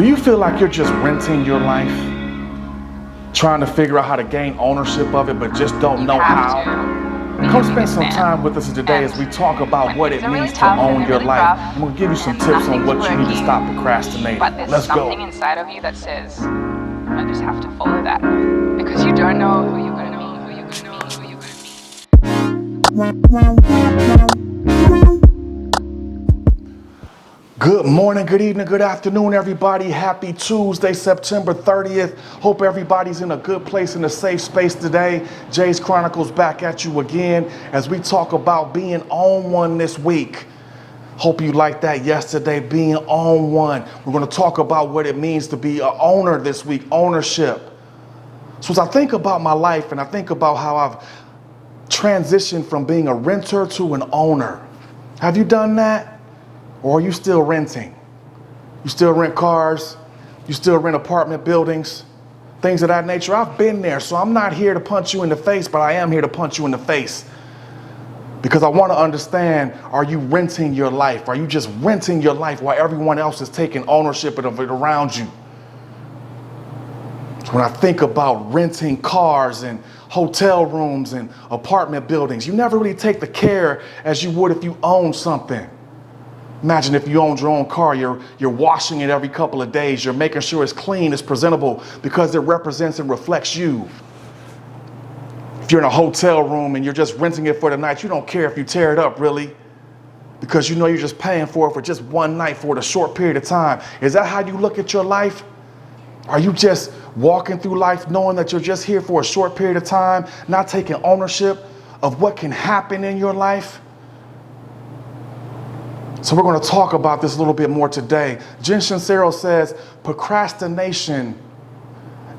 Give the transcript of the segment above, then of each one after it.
Do you feel like you're just renting your life? Trying to figure out how to gain ownership of it, but just don't know how? Come spend some time with us today as we talk about what it means to own your life. I'm going to give you some tips on what you need to stop procrastinating. But there's Let's go. something inside of you that says, I just have to follow that. Because you don't know who you're going to be, who you're going to be, who you're going to be. Good morning, good evening, good afternoon, everybody. Happy Tuesday, September 30th. Hope everybody's in a good place, in a safe space today. Jay's Chronicles back at you again as we talk about being on one this week. Hope you liked that yesterday, being on one. We're going to talk about what it means to be an owner this week, ownership. So as I think about my life and I think about how I've transitioned from being a renter to an owner, have you done that? Or are you still renting? You still rent cars, you still rent apartment buildings, things of that nature. I've been there, so I'm not here to punch you in the face, but I am here to punch you in the face. Because I want to understand, are you renting your life? Are you just renting your life while everyone else is taking ownership of it around you? So when I think about renting cars and hotel rooms and apartment buildings, you never really take the care as you would if you own something. Imagine if you owned your own car, you're washing it every couple of days, you're making sure it's clean, it's presentable, because it represents and reflects you. If you're in a hotel room and you're just renting it for the night, you don't care if you tear it up, really, because you know you're just paying for it for just one night, for a short period of time. Is that how you look at your life? Are you just walking through life knowing that you're just here for a short period of time, not taking ownership of what can happen in your life? So we're going to talk about this a little bit more today. Jen Sincero says procrastination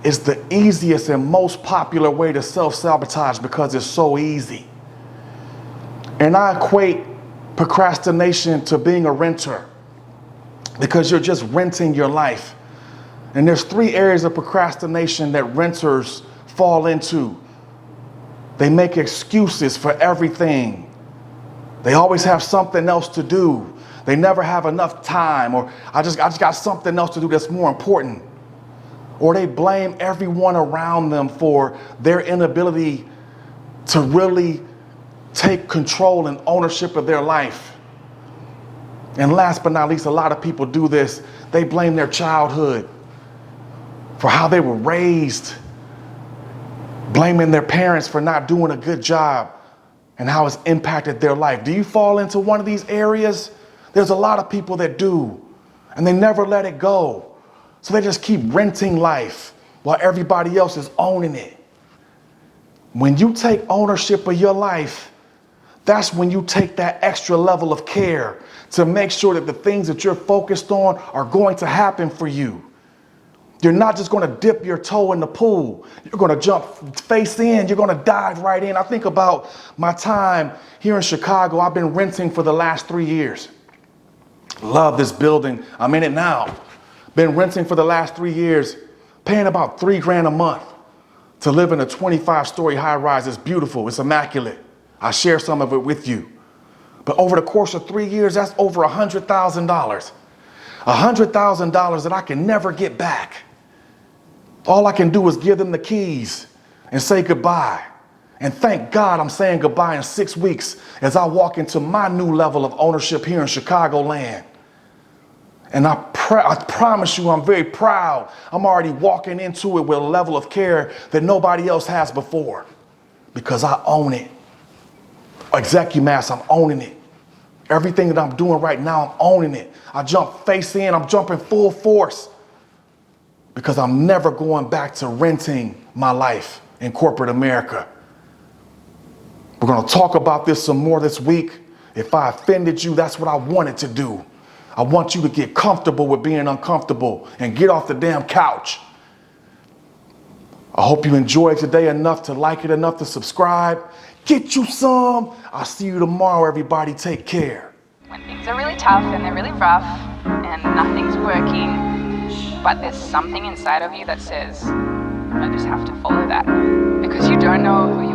is the easiest and most popular way to self-sabotage because it's so easy. And I equate procrastination to being a renter because you're just renting your life. And there's three areas of procrastination that renters fall into. They make excuses for everything. They always have something else to do. They never have enough time, or I just got something else to do that's more important. Or they blame everyone around them for their inability to really take control and ownership of their life. And last but not least, a lot of people do this. They blame their childhood for how they were raised, blaming their parents for not doing a good job and how it's impacted their life. Do you fall into one of these areas? There's a lot of people that do, and they never let it go. So they just keep renting life while everybody else is owning it. When you take ownership of your life, that's when you take that extra level of care to make sure that the things that you're focused on are going to happen for you. You're not just going to dip your toe in the pool. You're going to jump face in. You're going to dive right in. I think about my time here in Chicago. I've been renting for the last 3 years. Love this building. I'm in it now. Been renting for the last 3 years, paying about $3,000 a month to live in a 25-story high-rise. It's beautiful. It's immaculate. I share some of it with you. But over the course of 3 years, that's over $100,000. $100,000 that I can never get back. All I can do is give them the keys and say goodbye. And thank God I'm saying goodbye in 6 weeks as I walk into my new level of ownership here in Chicagoland. And I promise you, I'm very proud. I'm already walking into it with a level of care that nobody else has before because I own it. Execumass, I'm owning it. Everything that I'm doing right now, I'm owning it. I jump face in, I'm jumping full force because I'm never going back to renting my life in corporate America. We're going to talk about this some more this week. If I offended you, that's what I wanted to do. I want you to get comfortable with being uncomfortable and get off the damn couch. I hope you enjoyed today enough to like it, enough to subscribe. Get you some. I'll see you tomorrow, everybody. Take care. When things are really tough and they're really rough and nothing's working, but there's something inside of you that says, I just have to follow that. Because you don't know who